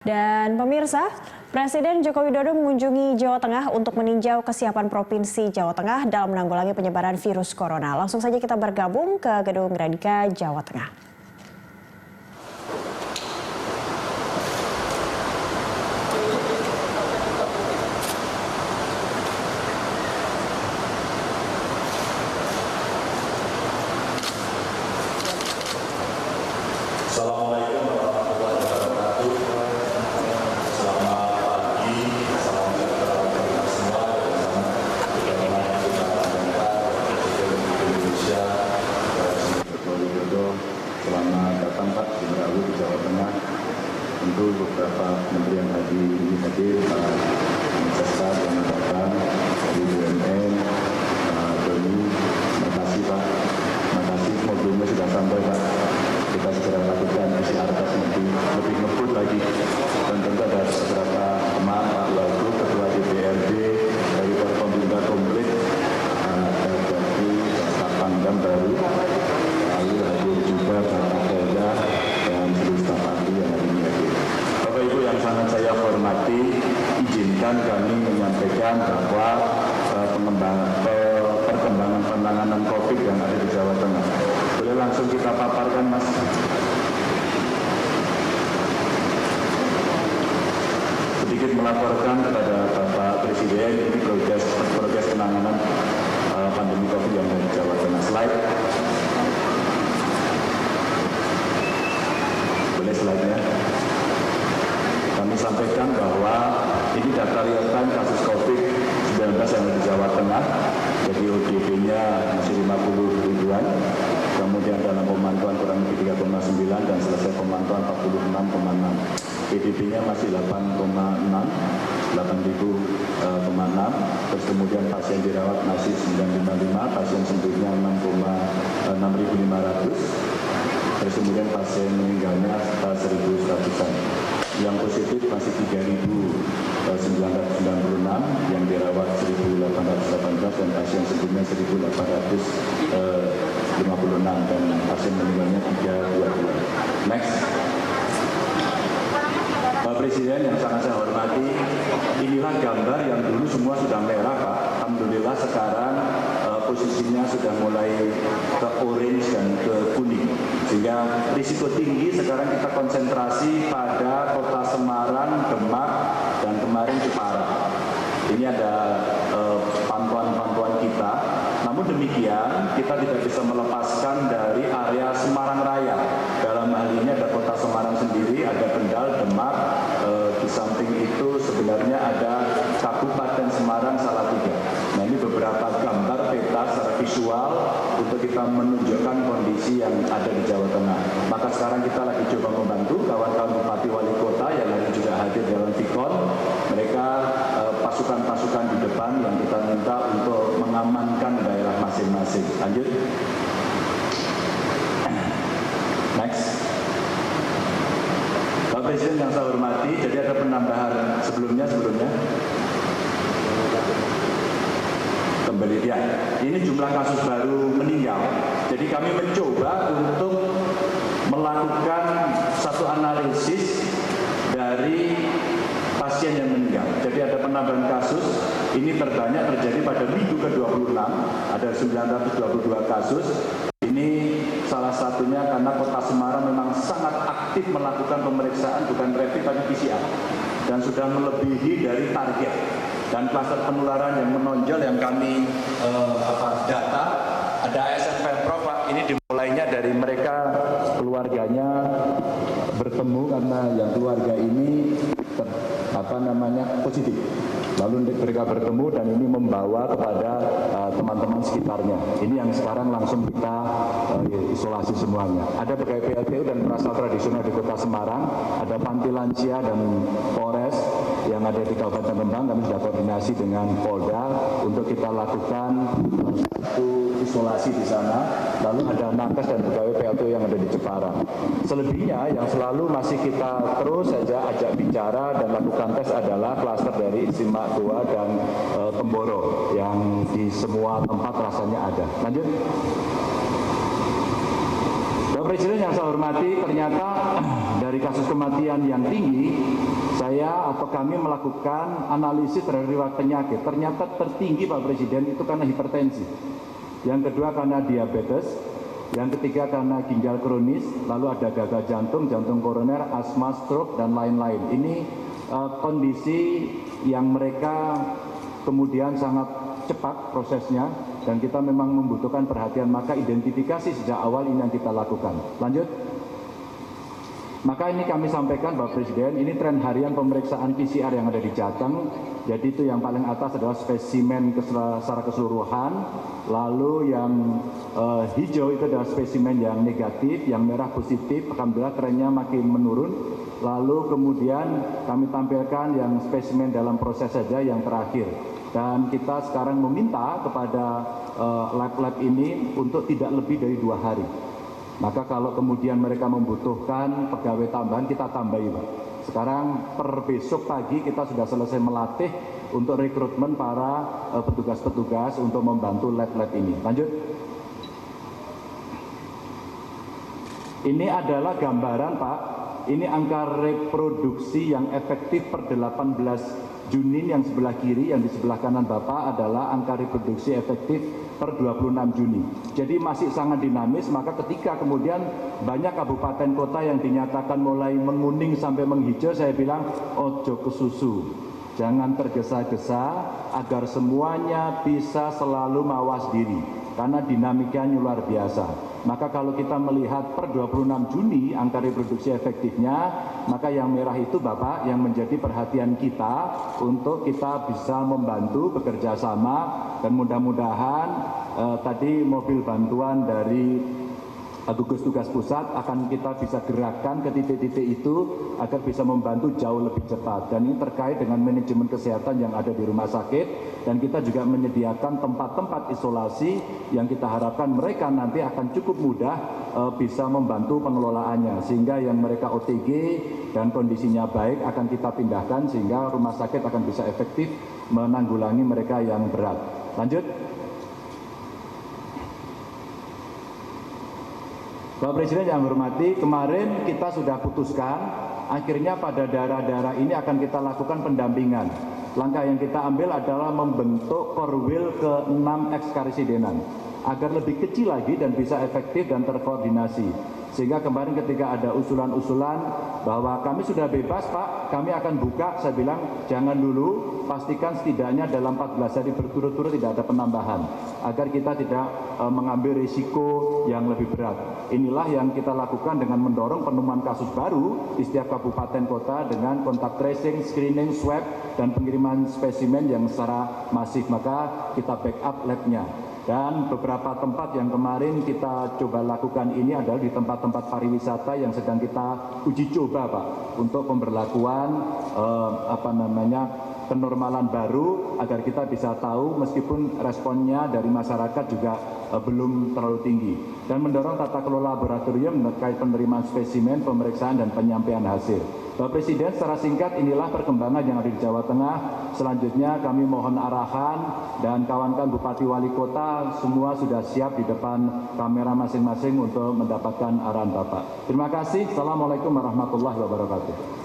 Dan pemirsa, Presiden Joko Widodo mengunjungi Jawa Tengah untuk meninjau kesiapan Provinsi Jawa Tengah dalam menanggulangi penyebaran virus corona. Langsung saja kita bergabung ke Gedung Gradika, Jawa Tengah. Assalamualaikum warahmatullahi wabarakatuh. Selamat pagi, salam sejahtera untuk kita semua. Bagaimana kita mendengar Presiden Indonesia Presiden Joko Widodo. Selamat datang Pak di Merawi di Jawa Tengah. Tentu beberapa menteri yang hadir, Pak Mensekar yang datang dari BUMN, Pak Doni. Terima kasih Pak. Terima kasih mobilnya sudah sampai Pak. Kita segera lakukan PCR tes nanti lebih ngebut lagi, dan tentu ada beberapa teman Pak Wagub, Ketua DPRD dari pemerintah komplit, ada dari Pak Pangdam baru, lalu hadir juga Pak Kapolda dan seluruh staf ahli yang hari ini hadir. Bapak Ibu yang sangat saya hormati, izinkan kami menyampaikan bahwa perkembangan penanganan COVID yang ada di Jawa Tengah. Boleh langsung kita paparkan, Mas? Sedikit melaporkan kepada Bapak Presiden ini progres penanganan pandemi COVID yang ada di Jawa Tengah. Slide. Boleh slide-nya? Kami sampaikan bahwa ini data real time kasus COVID-19 yang ada di Jawa Tengah. Jadi ODP-nya masih 50 ribuan. Kemudian dalam pemantauan kurang lebih 3,9 dan selesai pemantauan 46,6. PDB-nya masih 8,6, 8.000,6. Terus kemudian pasien dirawat masih 955, pasien sembuhnya 6.500. Terus kemudian pasien meninggalnya 1.100-an. Yang positif masih 3.996, yang dirawat 1.818 dan pasien sembuhnya 1.856 dan pasien meninggalnya 322. Next. Pak Presiden yang sangat saya hormati, inilah gambar yang dulu semua sudah merah Pak. Alhamdulillah sekarang posisinya sudah mulai ke orange dan ke kuning. Sehingga risiko tinggi sekarang kita konsentrasi pada kota Semarang, Demak, dan kemarin Jepara. Ini ada pantauan-pantauan kita. Namun demikian, kita tidak bisa melepaskan dari area Semarang Raya. Dalam hal ini ada kota Semarang sendiri, ada Kendal, Demak. Di samping itu sebenarnya ada Kabupaten Semarang Salatiga. Nah, ini beberapa gambar peta secara visual untuk kita menunjukkan kondisi yang ada di Jawa Tengah. Maka sekarang kita lagi coba membantu kawan-kawan Bupati Wali Kota yang hari juga hadir dalam Vikon. Mereka pasukan-pasukan di depan yang kita minta untuk mengamankan daerah masing-masing. Lanjut. Next. Pak Presiden yang saya hormati, jadi ada penambahan sebelumnya. Kembali ya, ini jumlah kasus baru meninggal. Jadi kami mencoba untuk melakukan satu analisis dari pasien yang meninggal. Jadi ada penambahan kasus, ini terbanyak terjadi pada minggu ke-26, ada 922 kasus. Ini salah satunya karena kota Semarang memang sangat aktif melakukan pemeriksaan, bukan rapid tapi PCR. Dan sudah melebihi dari target. Dan kluster penularan yang menonjol yang kami data, ada ASN Pemprov Pak, ini dimulainya dari mereka keluarganya bertemu karena yang keluarga ini positif. Lalu mereka bertemu dan ini membawa kepada teman-teman sekitarnya. Ini yang sekarang langsung kita isolasi semuanya. Ada pegawai PLTU dan perasal tradisional di Kota Semarang, ada panti lansia dan Polres yang ada di Kabupaten Rembang. Kami sudah koordinasi dengan Polda untuk kita lakukan satu isolasi di sana. Lalu ada nakes dan pegawai PLTU yang ada di Jepara. Selebihnya yang selalu masih kita terus saja ajak bicara dan lakukan tes adalah klaster dari Istimewa Tua dan Temboro yang di semua tempat rasanya ada. Lanjut. Presiden yang saya hormati, ternyata dari kasus kematian yang tinggi, saya atau kami melakukan analisis terhadap riwayat penyakit. Ternyata tertinggi Pak Presiden itu karena hipertensi. Yang kedua karena diabetes. Yang ketiga karena ginjal kronis, lalu ada gagal jantung, jantung koroner, asma, stroke, dan lain-lain. Ini kondisi yang mereka kemudian sangat cepat prosesnya, dan kita memang membutuhkan perhatian, maka identifikasi sejak awal ini yang kita lakukan. Lanjut. Maka ini kami sampaikan Bapak Presiden, ini tren harian pemeriksaan PCR yang ada di Jateng. Jadi itu yang paling atas adalah spesimen secara keseluruhan, lalu yang hijau itu adalah spesimen yang negatif, yang merah positif, alhamdulillah trennya makin menurun. Lalu kemudian kami tampilkan yang spesimen dalam proses saja yang terakhir. Dan kita sekarang meminta kepada lab-lab ini untuk tidak lebih dari 2 hari. Maka kalau kemudian mereka membutuhkan pegawai tambahan, kita tambahi Pak. Sekarang per besok pagi kita sudah selesai melatih untuk rekrutmen para petugas-petugas untuk membantu lab-lab ini. Lanjut. Ini adalah gambaran Pak, ini angka reproduksi yang efektif per 18 Juni yang sebelah kiri, yang di sebelah kanan Bapak adalah angka reproduksi efektif per 26 Juni. Jadi masih sangat dinamis, maka ketika kemudian banyak kabupaten kota yang dinyatakan mulai menguning sampai menghijau, saya bilang ojo kesusu. Jangan tergesa-gesa agar semuanya bisa selalu mawas diri, karena dinamikanya luar biasa. Maka kalau kita melihat per 26 Juni angka reproduksi efektifnya, maka yang merah itu Bapak yang menjadi perhatian kita untuk kita bisa membantu bekerja sama, dan mudah-mudahan tadi mobil bantuan dari gugus tugas pusat akan kita bisa gerakkan ke titik-titik itu agar bisa membantu jauh lebih cepat. Dan ini terkait dengan manajemen kesehatan yang ada di rumah sakit, dan kita juga menyediakan tempat-tempat isolasi yang kita harapkan mereka nanti akan cukup mudah bisa membantu pengelolaannya, sehingga yang mereka OTG dan kondisinya baik akan kita pindahkan sehingga rumah sakit akan bisa efektif menanggulangi mereka yang berat. Lanjut. Bapak Presiden yang hormati, kemarin kita sudah putuskan, akhirnya pada daerah-daerah ini akan kita lakukan pendampingan. Langkah yang kita ambil adalah membentuk korwil ke-6 ekskarisidenan, agar lebih kecil lagi dan bisa efektif dan terkoordinasi. Sehingga kemarin ketika ada usulan-usulan bahwa kami sudah bebas Pak, kami akan buka, saya bilang jangan dulu, pastikan setidaknya dalam 14 hari berturut-turut tidak ada penambahan, agar kita tidak mengambil risiko yang lebih berat. Inilah yang kita lakukan dengan mendorong penemuan kasus baru di setiap kabupaten kota dengan kontak tracing, screening, swab, dan pengiriman spesimen yang secara masif. Maka kita backup lab-nya. Dan beberapa tempat yang kemarin kita coba lakukan ini adalah di tempat-tempat pariwisata yang sedang kita uji coba Pak, untuk pemberlakuan kenormalan baru, agar kita bisa tahu meskipun responnya dari masyarakat juga belum terlalu tinggi, dan mendorong tata kelola laboratorium terkait penerimaan spesimen, pemeriksaan, dan penyampaian hasil. Bapak Presiden, secara singkat inilah perkembangan yang ada di Jawa Tengah. Selanjutnya kami mohon arahan, dan kawan-kawan Bupati Wali Kota semua sudah siap di depan kamera masing-masing untuk mendapatkan arahan Bapak. Terima kasih. Assalamualaikum warahmatullahi wabarakatuh.